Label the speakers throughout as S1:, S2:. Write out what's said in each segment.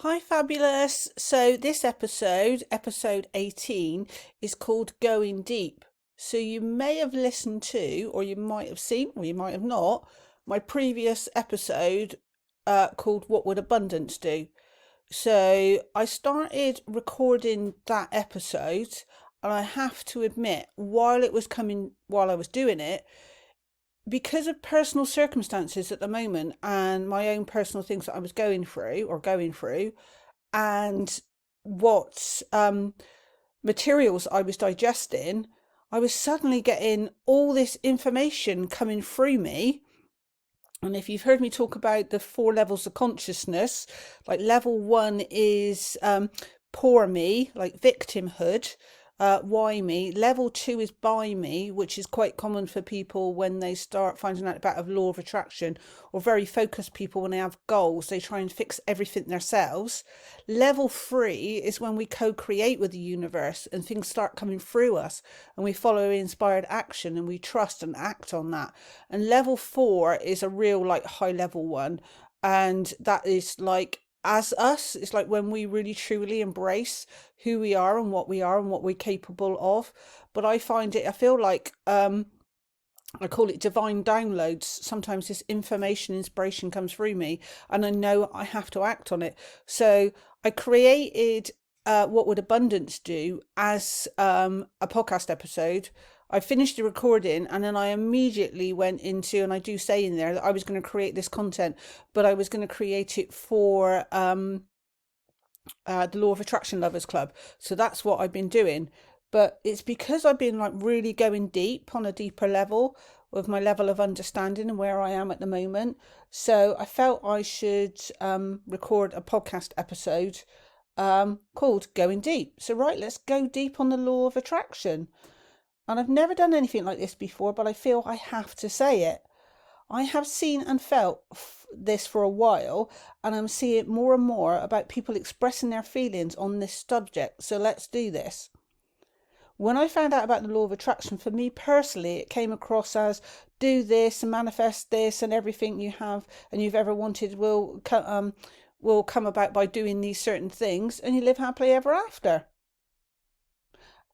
S1: Hi, fabulous. So, this episode, episode 18, is called Going Deep. So, you may have listened to, or you might have seen, or you might have not, my previous episode called What Would Abundance Do? So, I started recording that episode, and I have to admit, while I was doing it, because of personal circumstances at the moment and my own personal things that I was going through, and what materials I was digesting, I was suddenly getting all this information coming through me. And if you've heard me talk about the four levels of consciousness, like level one is poor me, like victimhood. Why me? Level two is by me, which is quite common for people when they start finding out about a law of attraction, or very focused people when they have goals, they try and fix everything themselves. Level three is when we co-create with the universe and things start coming through us and we follow inspired action and we trust and act on that. And level four is a real like high level one. And that is like as us, it's like when we really truly embrace who we are and what we're capable of. But I feel like I call it divine downloads. Sometimes this information, inspiration comes through me, and I know I have to act on it. So I created What Would Abundance Do as a podcast episode. I finished the recording and then I immediately went into, and I do say in there that I was going to create this content, but I was going to create it for the Law of Attraction Lovers Club. So that's what I've been doing. But it's because I've been like really going deep on a deeper level with my level of understanding and where I am at the moment. So I felt I should record a podcast episode called Going Deep. So, right, let's go deep on the law of attraction. And I've never done anything like this before, but I feel I have to say it. I have seen and felt this for a while, and I'm seeing more and more about people expressing their feelings on this subject. So let's do this. When I found out about the law of attraction, for me personally, it came across as do this and manifest this, and everything you have and you've ever wanted will come about by doing these certain things, and you live happily ever after.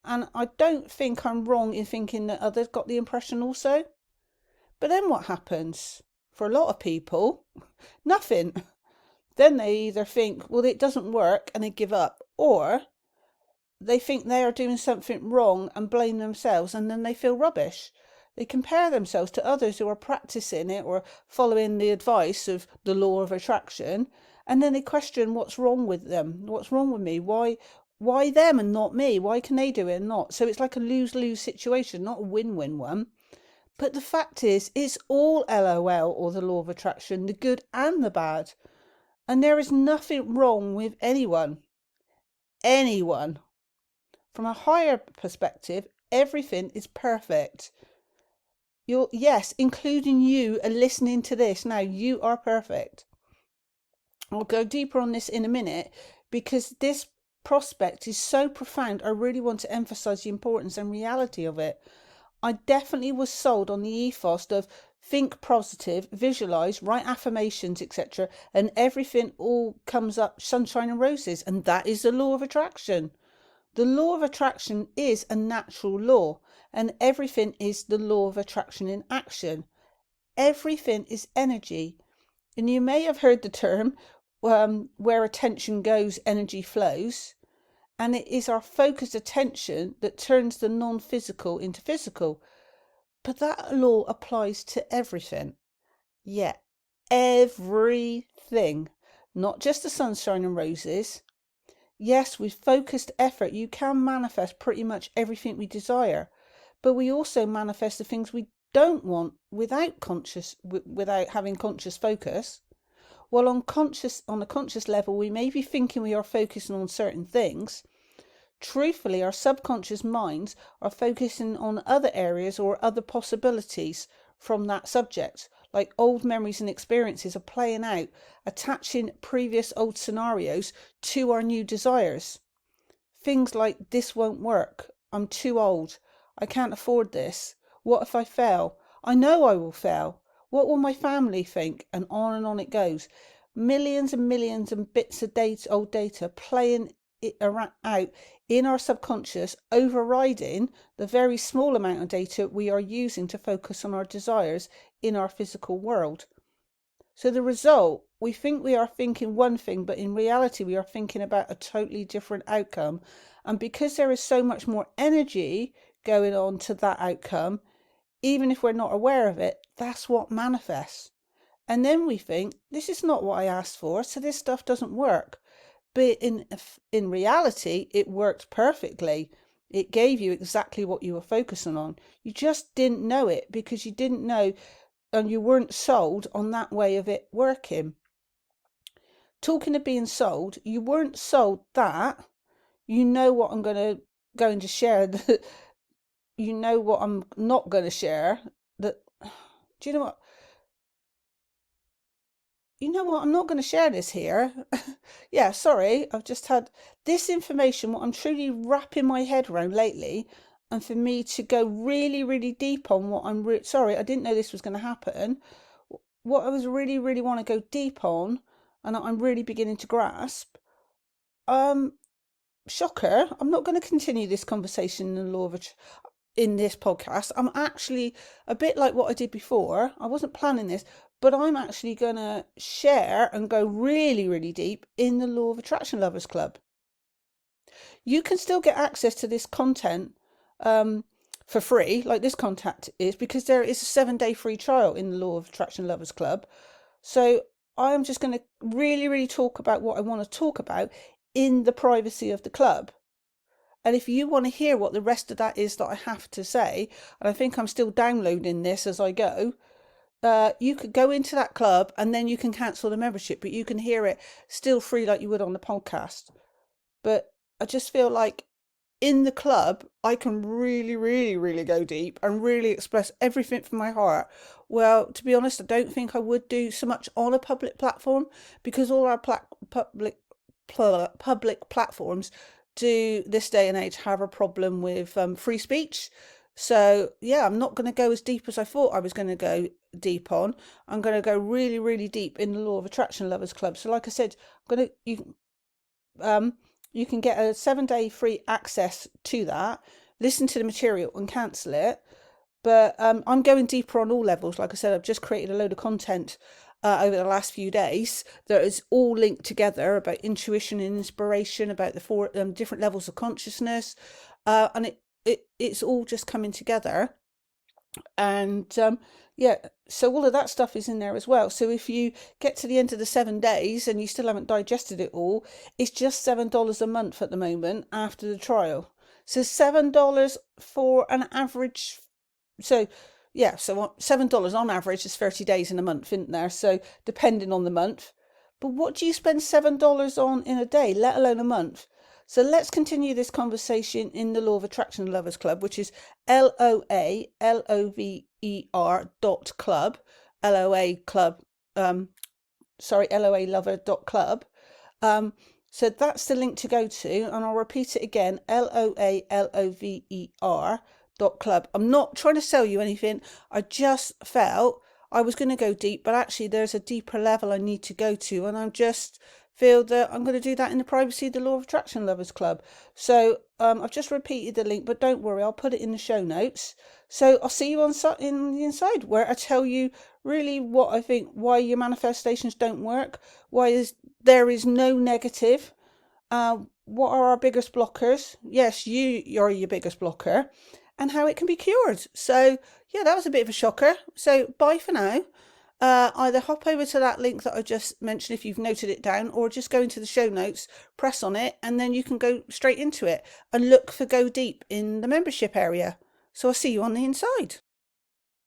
S1: And I don't think I'm wrong in thinking that others got the impression also. But then what happens? For a lot of people, nothing. Then they either think, well, it doesn't work and they give up, or they think they are doing something wrong and blame themselves, and then they feel rubbish. They compare themselves to others who are practicing it or following the advice of the law of attraction, and then they question what's wrong with them. What's wrong with me? Why them and not me? Why can they do it and not? So it's like a lose-lose situation, not a win-win one. But the fact is, it's all LOL, or the law of attraction, the good and the bad. And there is nothing wrong with anyone. Anyone. From a higher perspective, everything is perfect. Yes, including you and listening to this now, you are perfect. I'll go deeper on this in a minute because this prospect is so profound. I really want to emphasize the importance and reality of it. I definitely was sold on the ethos of think positive, visualize, write affirmations, etc., and everything all comes up sunshine and roses, and that is the law of attraction. The law of attraction is a natural law, and everything is the law of attraction in action. Everything is energy. And you may have heard the term where attention goes, energy flows. And it is our focused attention that turns the non-physical into physical. But that law applies to everything. Yeah, everything. Not just the sunshine and roses. Yes, with focused effort, you can manifest pretty much everything we desire. But we also manifest the things we don't want without having conscious focus. Well, on a conscious level, we may be thinking we are focusing on certain things. Truthfully, our subconscious minds are focusing on other areas or other possibilities from that subject, like old memories and experiences are playing out, attaching previous old scenarios to our new desires. Things like, this won't work, I'm too old, I can't afford this, what if I fail? I know I will fail. What will my family think? And on it goes. millions and millions and bits of data, old data, playing it out in our subconscious, overriding the very small amount of data we are using to focus on our desires in our physical world. So the result, we think we are thinking one thing, but in reality we are thinking about a totally different outcome. And because there is so much more energy going on to that outcome, even if we're not aware of it, that's what manifests. And then we think, this is not what I asked for, so this stuff doesn't work. But in reality, it worked perfectly. It gave you exactly what you were focusing on. You just didn't know it because you didn't know and you weren't sold on that way of it working. Talking of being sold, you weren't sold that. You know what I'm going to share. You know what I'm not going to share. That, do you know what? You know what? I'm not going to share this here. Yeah, sorry. I've just had this information, what I'm truly wrapping my head around lately, and for me to go really, really deep on what I'm sorry, I didn't know this was going to happen. What I was really, really want to go deep on, and I'm really beginning to grasp. Shocker. I'm not going to continue this conversation in the law of in this podcast. I'm actually a bit like what I did before. I wasn't planning this, but I'm actually going to share and go really, really deep in the Law of Attraction Lovers Club. You can still get access to this content for free, like this content is, because there is a 7-day free trial in the Law of Attraction Lovers Club. So I'm just going to really, really talk about what I want to talk about in the privacy of the club. And if you want to hear what the rest of that is that I have to say, and I think I'm still downloading this as I go, you could go into that club and then you can cancel the membership, but you can hear it still free like you would on the podcast. But I just feel like in the club, I can really, really, really go deep and really express everything from my heart. Well, to be honest, I don't think I would do so much on a public platform because all our public platforms do this day and age have a problem with free speech. So yeah, I'm not going to go as deep as I thought I was going to go deep on. I'm going to go really, really deep in the Law of Attraction Lovers Club. So like I said, you can get a 7-day free access to that, listen to the material and cancel it. But I'm going deeper on all levels. Like I said, I've just created a load of content over the last few days that is all linked together about intuition and inspiration, about the 4 different levels of consciousness, and it's all just coming together. And yeah, so all of that stuff is in there as well. So if you get to the end of the 7 days and you still haven't digested it all, it's just $7 a month at the moment after the trial. So $7 for an average. So yeah, so $7 on average is 30 days in a month, isn't there? So depending on the month. But what do you spend $7 on in a day, let alone a month? So let's continue this conversation in the Law of Attraction Lovers Club, which is LOALOVER.club, LOA club, LOA lover.club. So that's the link to go to, and I'll repeat it again, LOALOVER.club. I'm not trying to sell you anything. I just felt I was going to go deep, but actually there's a deeper level I need to go to, and I'm just feel that I'm going to do that in the privacy of the Law of Attraction Lovers Club. So I've just repeated the link, but don't worry, I'll put it in the show notes. So I'll see you in the inside, where I tell you really what I think, why your manifestations don't work, there is no negative, what are our biggest blockers? Yes, you're your biggest blocker, and how it can be cured. So yeah, that was a bit of a shocker. So bye for now. Either hop over to that link that I just mentioned if you've noted it down, or just go into the show notes, press on it, and then you can go straight into it and look for Go Deep in the membership area. So I'll see you on the inside.